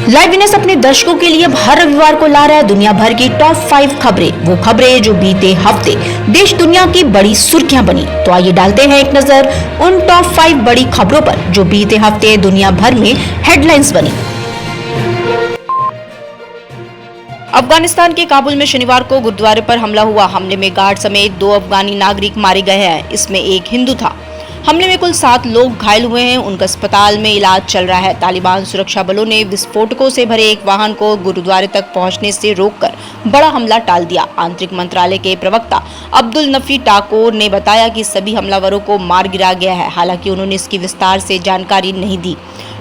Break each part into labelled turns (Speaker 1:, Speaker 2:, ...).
Speaker 1: Live Vinesh अपने दर्शकों के लिए हर रविवार को ला रहा है दुनिया भर की टॉप 5 खबरें। वो खबरें जो बीते हफ्ते देश दुनिया की बड़ी सुर्खियां बनी। तो आइए डालते हैं एक नजर उन टॉप 5 बड़ी खबरों पर जो बीते हफ्ते दुनिया भर में हेडलाइंस बनी। अफगानिस्तान के काबुल में शनिवार को गुरुद्वारे पर हमला हुआ। हमले में गार्ड समेत 2 अफगानी नागरिक मारे गए हैं। इसमें एक हिंदू था। हमले में कुल 7 लोग घायल हुए हैं। उनका अस्पताल में इलाज चल रहा है। तालिबान सुरक्षा बलों ने विस्फोटकों से भरे एक वाहन को गुरुद्वारे तक पहुंचने से रोककर बड़ा हमला टाल दिया। आंतरिक मंत्रालय के प्रवक्ता अब्दुल नफी टाकोर ने बताया कि सभी हमलावरों को मार गिरा गया है। हालांकि उन्होंने इसकी विस्तार से जानकारी नहीं दी।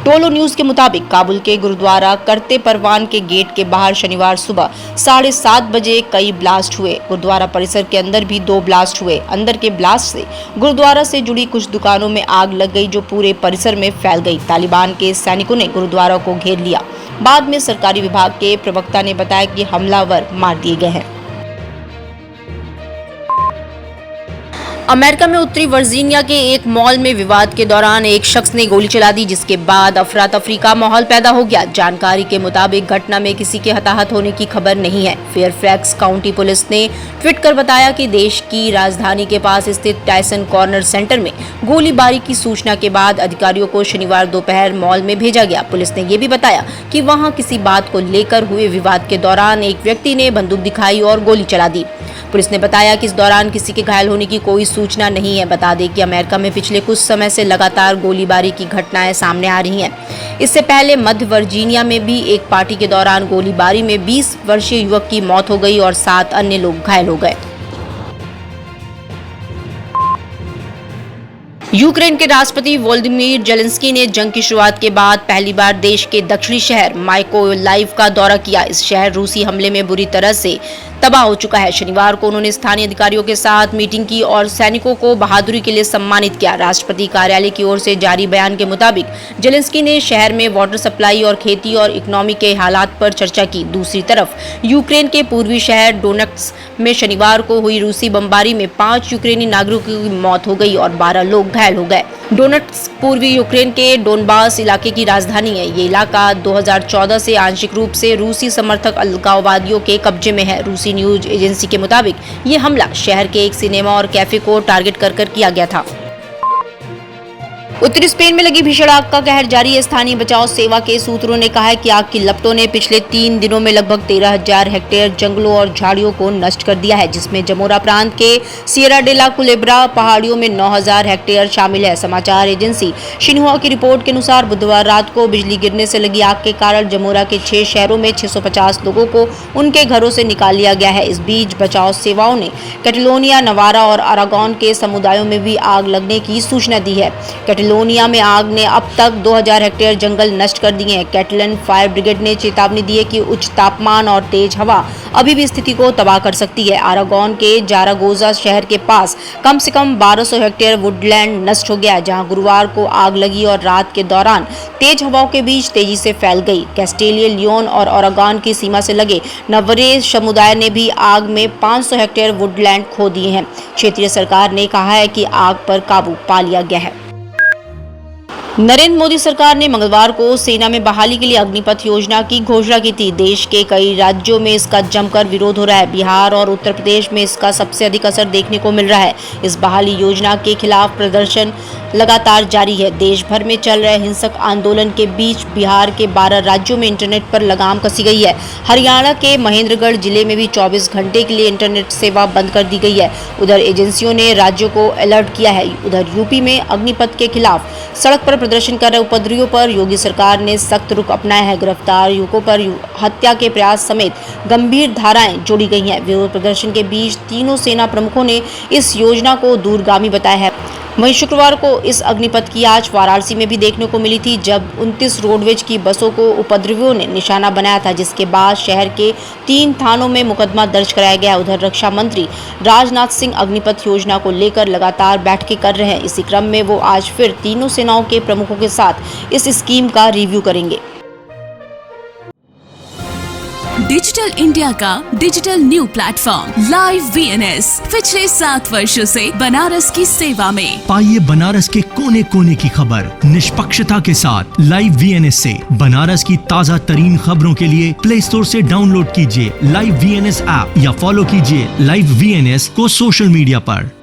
Speaker 1: टोलो न्यूज के मुताबिक काबुल के गुरुद्वारा करते परवान के गेट के बाहर शनिवार सुबह 7:30 बजे कई ब्लास्ट हुए। गुरुद्वारा परिसर के अंदर भी 2 ब्लास्ट हुए। अंदर के ब्लास्ट से गुरुद्वारा से जुड़ी कुछ दुकानों में आग लग गई जो पूरे परिसर में फैल गई। तालिबान के सैनिकों ने गुरुद्वारा को घेर लिया। बाद में सरकारी विभाग के प्रवक्ता ने बताया कि हमलावर मार दिए गए हैं। अमेरिका में उत्तरी वर्जीनिया के एक मॉल में विवाद के दौरान एक शख्स ने गोली चला दी, जिसके बाद अफरा तफरी का माहौल पैदा हो गया। जानकारी के मुताबिक घटना में किसी के हताहत होने की खबर नहीं है। फेयरफैक्स काउंटी पुलिस ने ट्वीट कर बताया कि देश की राजधानी के पास स्थित टाइसन कॉर्नर सेंटर में गोलीबारी की सूचना के बाद अधिकारियों को शनिवार दोपहर मॉल में भेजा गया। पुलिस ने यह भी बताया कि वहां किसी बात को लेकर हुए विवाद के दौरान एक व्यक्ति ने बंदूक दिखाई और गोली चला दी। पुलिस ने बताया कि इस दौरान किसी के घायल होने की कोई सूचना नहीं है। बता दें कि अमेरिका में पिछले कुछ समय से लगातार गोलीबारी की घटनाएं सामने आ रही हैं। इससे पहले मध्य वर्जीनिया में भी एक पार्टी के दौरान गोलीबारी में 20 वर्षीय युवक की मौत हो गई और 7 अन्य लोग घायल हो गए। यूक्रेन के राष्ट्रपति वोलोदिमीर जेलेंस्की ने जंग की शुरुआत के बाद पहली बार देश के दक्षिणी शहर माइकोलाइव का दौरा किया। इस शहर रूसी हमले में बुरी तरह से तबाह हो चुका है। शनिवार को उन्होंने स्थानीय अधिकारियों के साथ मीटिंग की और सैनिकों को बहादुरी के लिए सम्मानित किया। राष्ट्रपति कार्यालय की ओर से जारी बयान के मुताबिक जेलेंस्की ने शहर में वाटर सप्लाई और खेती और इकोनॉमी के हालात पर चर्चा की। दूसरी तरफ यूक्रेन के पूर्वी शहर डोनेट्स्क में शनिवार को हुई रूसी बमबारी में 5 यूक्रेनी नागरिकों की मौत हो गई और 12 लोग घायल हो गए। डोनेट्स्क पूर्वी यूक्रेन के डोनबास इलाके की राजधानी है। ये इलाका 2014 से आंशिक रूप से रूसी समर्थक अलगाववादियों के कब्जे में है। रूसी न्यूज एजेंसी के मुताबिक ये हमला शहर के एक सिनेमा और कैफे को टारगेट कर किया गया था। उत्तरी स्पेन में लगी भीषण आग का कहर जारी है। स्थानीय बचाव सेवा के सूत्रों ने कहा है कि आग की लपटों ने पिछले 3 दिनों में लगभग 13,000 हेक्टेयर जंगलों और झाड़ियों को नष्ट कर दिया है, जिसमें जमोरा प्रांत के सियरा डे ला कुलेब्रा पहाड़ियों में 9,000 हेक्टेयर शामिल है। समाचार एजेंसी शिन्हुआ की रिपोर्ट के अनुसार बुधवार रात को बिजली गिरने से लगी आग के कारण जमोरा के 6 शहरों में 650 लोगों को उनके घरों से निकाल लिया गया है। इस बीच बचाव सेवाओं ने कैटलोनिया, नवारा और अरागोन के समुदायों में भी आग लगने की सूचना दी है। कैटलोनिया में आग ने अब तक 2,000 हेक्टेयर जंगल नष्ट कर दिए हैं। कैटलन फायर ब्रिगेड ने चेतावनी दी है कि उच्च तापमान और तेज हवा अभी भी स्थिति को तबाह कर सकती है। अरागोन के जारागोजा शहर के पास कम से कम 1200 हेक्टेयर वुडलैंड नष्ट हो गया, जहां गुरुवार को आग लगी और रात के दौरान तेज हवाओं के बीच तेजी से फैल गई। कैस्टेलिया, लियोन और अरागोन की सीमा से लगे नवरे समुदाय ने भी आग में 500 हेक्टेयर वुडलैंड खो दिए हैं। क्षेत्रीय सरकार ने कहा है कि आग पर काबू पा लिया गया है। नरेंद्र मोदी सरकार ने मंगलवार को सेना में बहाली के लिए अग्निपथ योजना की घोषणा की थी। देश के कई राज्यों में इसका जमकर विरोध हो रहा है। बिहार और उत्तर प्रदेश में इसका सबसे अधिक असर देखने को मिल रहा है। इस बहाली योजना के खिलाफ प्रदर्शन लगातार जारी है। देश भर में चल रहे हिंसक आंदोलन के बीच बिहार के 12 राज्यों में इंटरनेट पर लगाम कसी गई है। हरियाणा के महेंद्रगढ़ जिले में भी 24 घंटे के लिए इंटरनेट सेवा बंद कर दी गई है। उधर एजेंसियों ने राज्यों को अलर्ट किया है। उधर यूपी में अग्निपथ के खिलाफ सड़क पर प्रदर्शन कर रहे उपद्रवियों पर योगी सरकार ने सख्त रुख अपनाया है। गिरफ्तार युवकों पर हत्या के प्रयास समेत गंभीर धाराएं जोड़ी गई हैं। विरोध प्रदर्शन के बीच तीनों सेना प्रमुखों ने इस योजना को दूरगामी बताया है। वहीं शुक्रवार को इस अग्निपथ की आज वाराणसी में भी देखने को मिली थी, जब 29 रोडवेज की बसों को उपद्रवियों ने निशाना बनाया था, जिसके बाद शहर के 3 थानों में मुकदमा दर्ज कराया गया। उधर रक्षा मंत्री राजनाथ सिंह अग्निपथ योजना को लेकर लगातार बैठकें कर रहे हैं। इसी क्रम में वो आज फिर तीनों सेनाओं के प्रमुखों के साथ इस स्कीम का रिव्यू करेंगे।
Speaker 2: डिजिटल इंडिया का digital new platform live VNS पिछले 7 वर्षों से बनारस की सेवा में।
Speaker 3: पाइए बनारस के कोने कोने की खबर निष्पक्षता के साथ लाइव VNS से। बनारस की ताज़ा तरीन खबरों के लिए प्ले स्टोर से डाउनलोड कीजिए लाइव VNS ऐप या फॉलो कीजिए लाइव VNS को सोशल मीडिया पर।